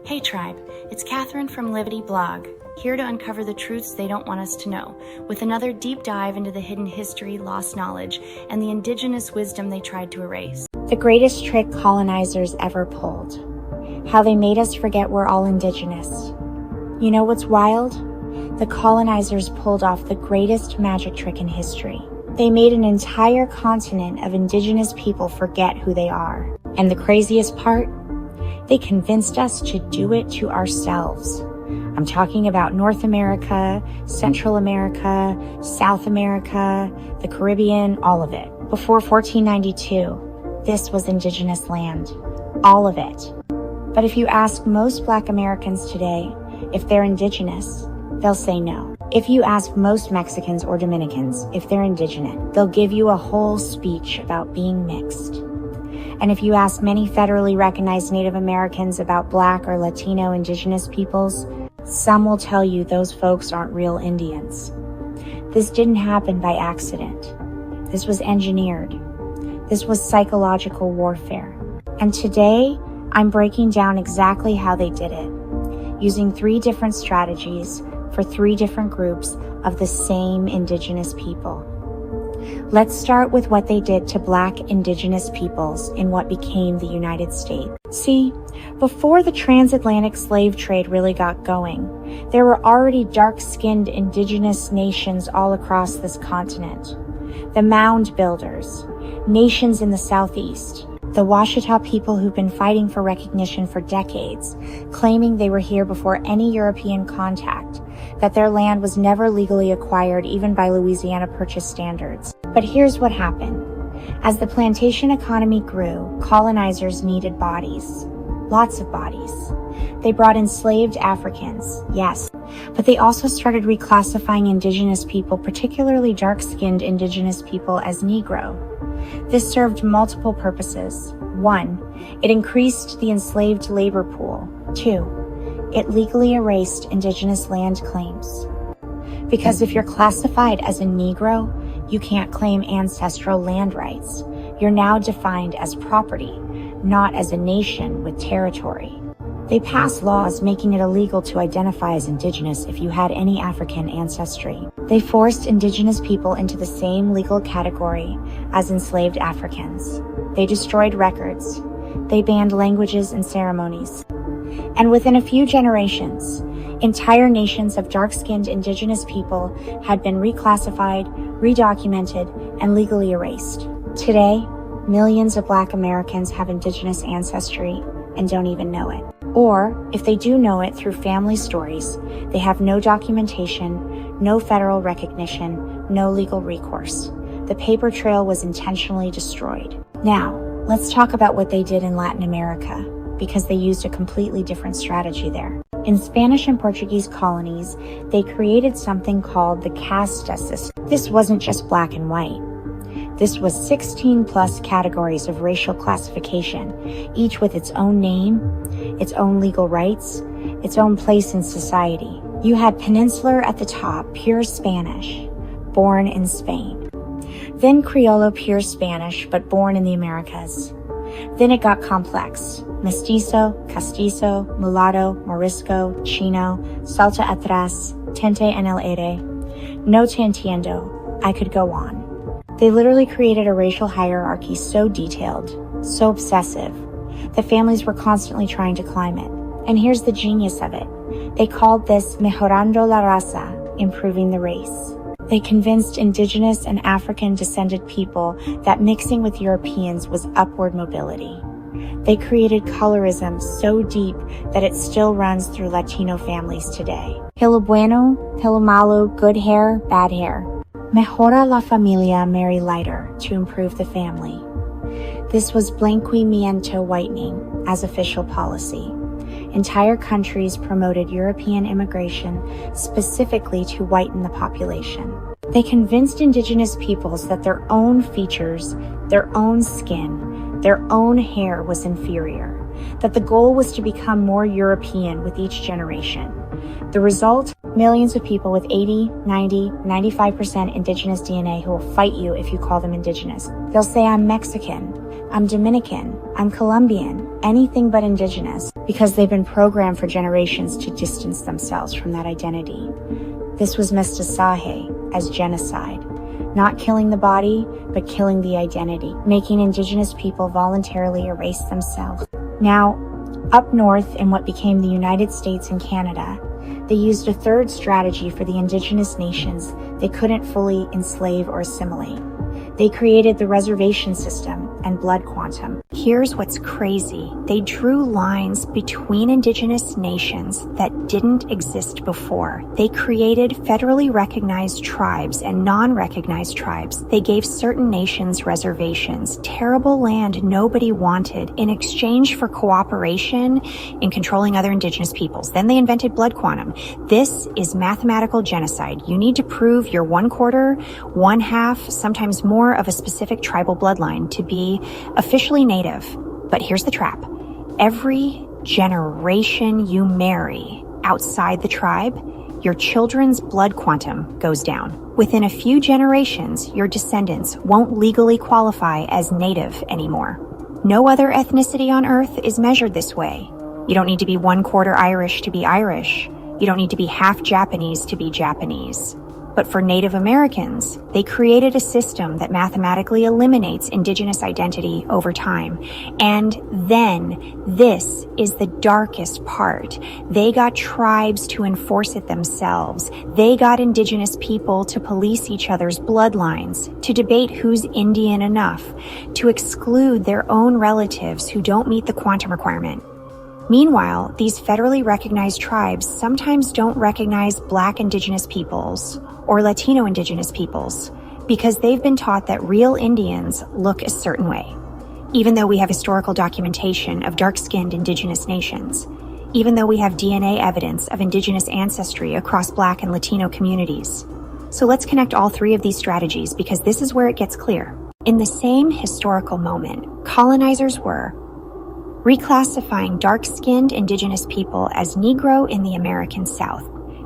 Hey tribe, it's Catherine from Livity.blog, here to uncover the truths they don't want us to know, with another deep dive into the hidden history, lost knowledge, and the indigenous wisdom they tried to erase. The greatest trick colonizers ever pulled. How they made us forget we're all indigenous. You know what's wild? The colonizers pulled off the greatest magic trick in history. They made an entire continent of indigenous people forget who they are. And the craziest part? They convinced us to do it to ourselves. I'm talking about North America, Central America, South America, the Caribbean, all of it. Before 1492, this was indigenous land. All of it. But if you ask most Black Americans today if they're indigenous, they'll say no. If you ask most Mexicans or Dominicans if they're indigenous, they'll give you a whole speech about being mixed. And if you ask many federally recognized Native Americans about Black or Latino indigenous peoples, some will tell you those folks aren't real Indians. This didn't happen by accident. This was engineered. This was psychological warfare. And today, I'm breaking down exactly how they did it, using 3 different strategies for 3 different groups of the same indigenous people. Let's start with what they did to Black indigenous peoples in what became the United States. See, before the transatlantic slave trade really got going, there were already dark-skinned indigenous nations all across this continent. The mound builders, nations in the Southeast, the Washita people who've been fighting for recognition for decades, claiming they were here before any European contact, that their land was never legally acquired even by Louisiana Purchase standards. But here's what happened. As the plantation economy grew, colonizers needed bodies. Lots of bodies. They brought enslaved Africans, yes, but they also started reclassifying indigenous people, particularly dark-skinned indigenous people, as Negro. This served multiple purposes. 1, it increased the enslaved labor pool. 2, it legally erased indigenous land claims. Because if you're classified as a Negro, you can't claim ancestral land rights. You're now defined as property, not as a nation with territory. They passed laws making it illegal to identify as indigenous if you had any African ancestry. They forced indigenous people into the same legal category as enslaved Africans. They destroyed records. They banned languages and ceremonies. And within a few generations, entire nations of dark-skinned indigenous people had been reclassified, redocumented, and legally erased. Today, millions of Black Americans have indigenous ancestry and don't even know it. Or, if they do know it through family stories, they have no documentation, no federal recognition, no legal recourse. The paper trail was intentionally destroyed. Now, let's talk about what they did in Latin America, because they used a completely different strategy there. In Spanish and Portuguese colonies, they created something called the Casta system. This wasn't just black and white. This was 16 plus categories of racial classification, each with its own name, its own legal rights, its own place in society. You had Peninsular at the top, pure Spanish, born in Spain. Then Criollo, pure Spanish, but born in the Americas. Then it got complex. Mestizo, Castizo, Mulatto, Morisco, Chino, Salta Atrás, Tente en el Aire. No te entiendo. I could go on. They literally created a racial hierarchy so detailed, so obsessive, that families were constantly trying to climb it. And here's the genius of it. They called this mejorando la raza, improving the race. They convinced indigenous and African-descended people that mixing with Europeans was upward mobility. They created colorism so deep that it still runs through Latino families today. Pelo bueno, pelo malo, good hair, bad hair. Mejora la familia, marry lighter, to improve the family. This was Blanqueamiento whitening as official policy. Entire countries promoted European immigration specifically to whiten the population. They convinced indigenous peoples that their own features, their own skin, their own hair was inferior, that the goal was to become more European with each generation. The result? Millions of people with 80, 90, 95% indigenous DNA who will fight you if you call them indigenous. They'll say, I'm Mexican, I'm Dominican, I'm Colombian, anything but Indigenous, because they've been programmed for generations to distance themselves from that identity. This was mestizaje, as genocide. Not killing the body, but killing the identity, making Indigenous people voluntarily erase themselves. Now, up north in what became the United States and Canada, they used a third strategy for the Indigenous nations they couldn't fully enslave or assimilate. They created the reservation system and blood quantum. Here's what's crazy. They drew lines between Indigenous nations that didn't exist before. They created federally recognized tribes and non-recognized tribes. They gave certain nations reservations, terrible land nobody wanted, in exchange for cooperation in controlling other Indigenous peoples. Then they invented blood quantum. This is mathematical genocide. You need to prove you're 1/4, 1/2, sometimes more of a specific tribal bloodline to be officially native. But here's the trap. Every generation you marry outside the tribe, your children's blood quantum goes down. Within a few generations, your descendants won't legally qualify as native anymore. No other ethnicity on Earth is measured this way. You don't need to be 1/4 Irish to be Irish. You don't need to be half Japanese to be Japanese. But for Native Americans, they created a system that mathematically eliminates Indigenous identity over time. And then, this is the darkest part. They got tribes to enforce it themselves. They got Indigenous people to police each other's bloodlines, to debate who's Indian enough, to exclude their own relatives who don't meet the quantum requirement. Meanwhile, these federally recognized tribes sometimes don't recognize Black Indigenous peoples or Latino Indigenous peoples because they've been taught that real Indians look a certain way. Even though we have historical documentation of dark-skinned Indigenous nations, even though we have DNA evidence of Indigenous ancestry across Black and Latino communities. So let's connect all three of these strategies because this is where it gets clear. In the same historical moment, colonizers were reclassifying dark-skinned Indigenous people as Negro in the American South,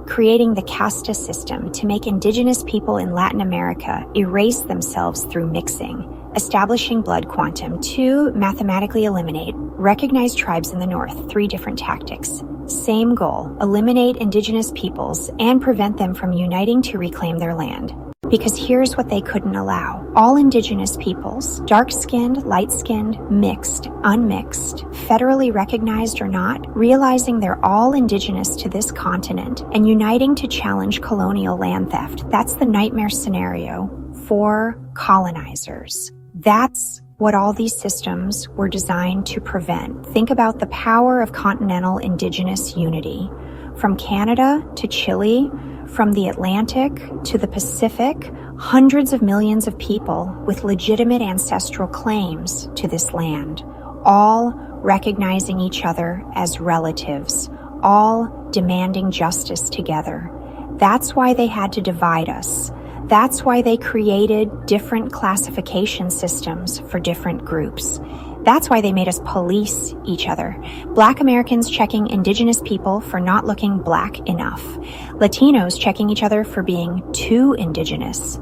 creating the Casta system to make Indigenous people in Latin America erase themselves through mixing, establishing blood quantum to mathematically eliminate recognized tribes in the North, 3 different tactics. Same goal, eliminate Indigenous peoples and prevent them from uniting to reclaim their land. Because here's what they couldn't allow. All Indigenous peoples, dark-skinned, light-skinned, mixed, unmixed, federally recognized or not, realizing they're all Indigenous to this continent and uniting to challenge colonial land theft. That's the nightmare scenario for colonizers. That's what all these systems were designed to prevent. Think about the power of continental Indigenous unity. From Canada to Chile, from the Atlantic to the Pacific, hundreds of millions of people with legitimate ancestral claims to this land, all recognizing each other as relatives, all demanding justice together. That's why they had to divide us. That's why they created different classification systems for different groups. That's why they made us police each other. Black Americans checking Indigenous people for not looking Black enough. Latinos checking each other for being too Indigenous.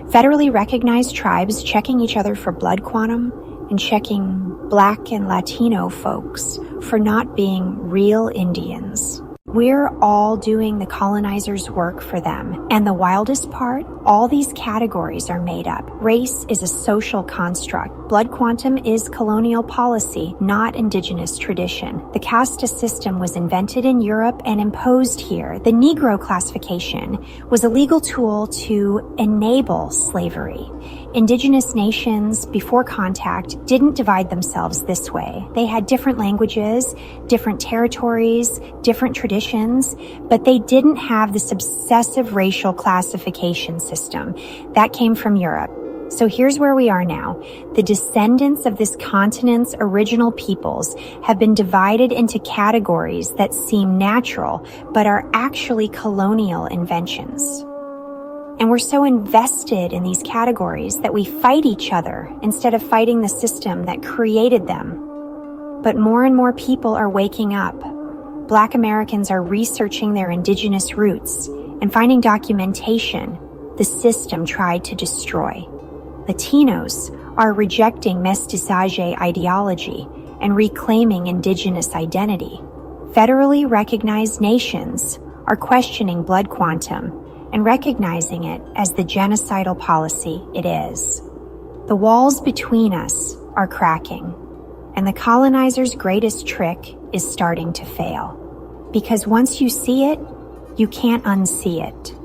Federally recognized tribes checking each other for blood quantum and checking Black and Latino folks for not being real Indians. We're all doing the colonizers' work for them. And the wildest part, all these categories are made up. Race is a social construct. Blood quantum is colonial policy, not Indigenous tradition. The Casta system was invented in Europe and imposed here. The Negro classification was a legal tool to enable slavery. Indigenous nations, before contact, didn't divide themselves this way. They had different languages, different territories, different traditions, but they didn't have this obsessive racial classification system. That came from Europe. So here's where we are now. The descendants of this continent's original peoples have been divided into categories that seem natural, but are actually colonial inventions. And we're so invested in these categories that we fight each other instead of fighting the system that created them. But more and more people are waking up. Black Americans are researching their Indigenous roots and finding documentation the system tried to destroy. Latinos are rejecting mestiçage ideology and reclaiming Indigenous identity. Federally recognized nations are questioning blood quantum and recognizing it as the genocidal policy it is. The walls between us are cracking, and the colonizers' greatest trick is starting to fail. Because once you see it, you can't unsee it.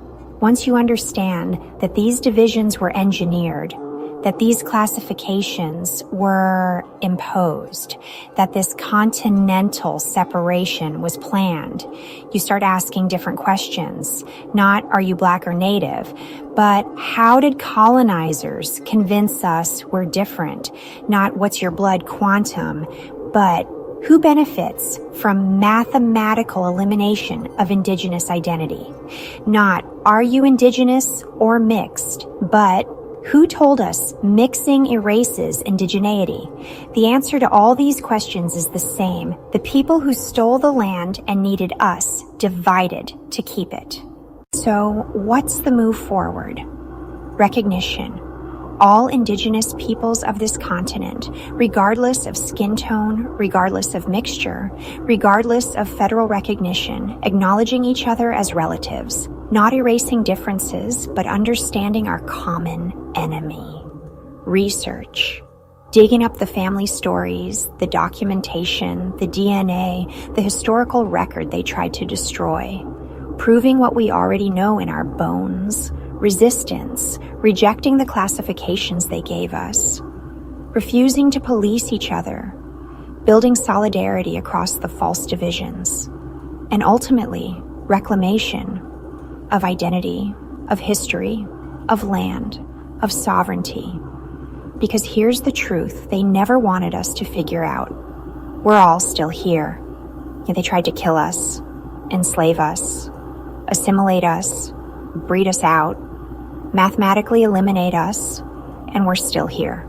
Once you understand that these divisions were engineered, that these classifications were imposed, that this continental separation was planned, you start asking different questions. Not, are you Black or Native? But how did colonizers convince us we're different? Not, what's your blood quantum? But who benefits from mathematical elimination of Indigenous identity? Not, are you Indigenous or mixed? But who told us mixing erases indigeneity? The answer to all these questions is the same. The people who stole the land and needed us divided to keep it. So what's the move forward? Recognition. All Indigenous peoples of this continent, regardless of skin tone, regardless of mixture, regardless of federal recognition, acknowledging each other as relatives, not erasing differences, but understanding our common enemy. Research. Digging up the family stories, the documentation, the DNA, the historical record they tried to destroy. Proving what we already know in our bones. Resistance, rejecting the classifications they gave us, refusing to police each other, building solidarity across the false divisions, and ultimately, reclamation of identity, of history, of land, of sovereignty. Because here's the truth they never wanted us to figure out. We're all still here. They tried to kill us, enslave us, assimilate us, breed us out, mathematically eliminate us, and we're still here.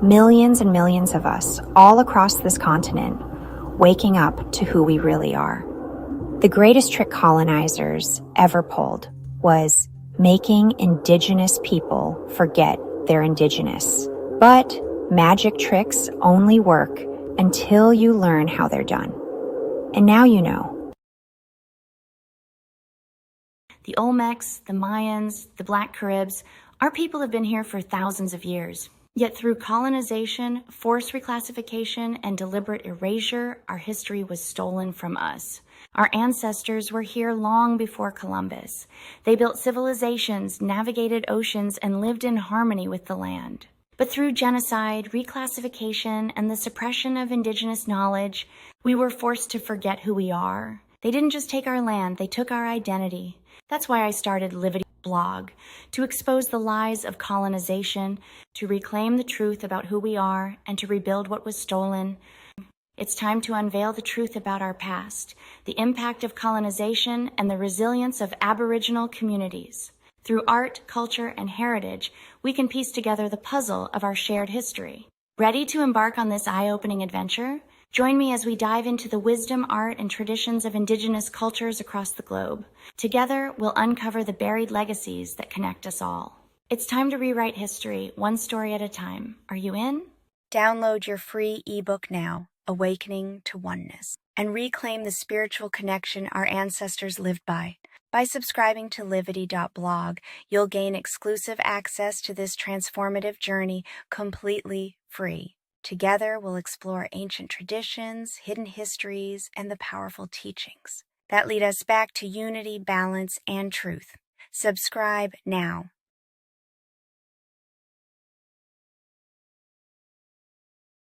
Millions and millions of us, all across this continent, waking up to who we really are. The greatest trick colonizers ever pulled was making Indigenous people forget they're Indigenous. But magic tricks only work until you learn how they're done. And now you know. The Olmecs, the Mayans, the Black Caribs, our people have been here for thousands of years. Yet through colonization, forced reclassification, and deliberate erasure, our history was stolen from us. Our ancestors were here long before Columbus. They built civilizations, navigated oceans, and lived in harmony with the land. But through genocide, reclassification, and the suppression of Indigenous knowledge, we were forced to forget who we are. They didn't just take our land, they took our identity. That's why I started Livity.blog, to expose the lies of colonization, to reclaim the truth about who we are, and to rebuild what was stolen. It's time to unveil the truth about our past, the impact of colonization, and the resilience of Aboriginal communities. Through art, culture, and heritage, we can piece together the puzzle of our shared history. Ready to embark on this eye-opening adventure? Join me as we dive into the wisdom, art, and traditions of Indigenous cultures across the globe. Together, we'll uncover the buried legacies that connect us all. It's time to rewrite history, one story at a time. Are you in? Download your free ebook now, Awakening to Oneness, and reclaim the spiritual connection our ancestors lived by. By subscribing to Livity.blog, you'll gain exclusive access to this transformative journey completely free. Together, we'll explore ancient traditions, hidden histories, and the powerful teachings that lead us back to unity, balance, and truth. Subscribe now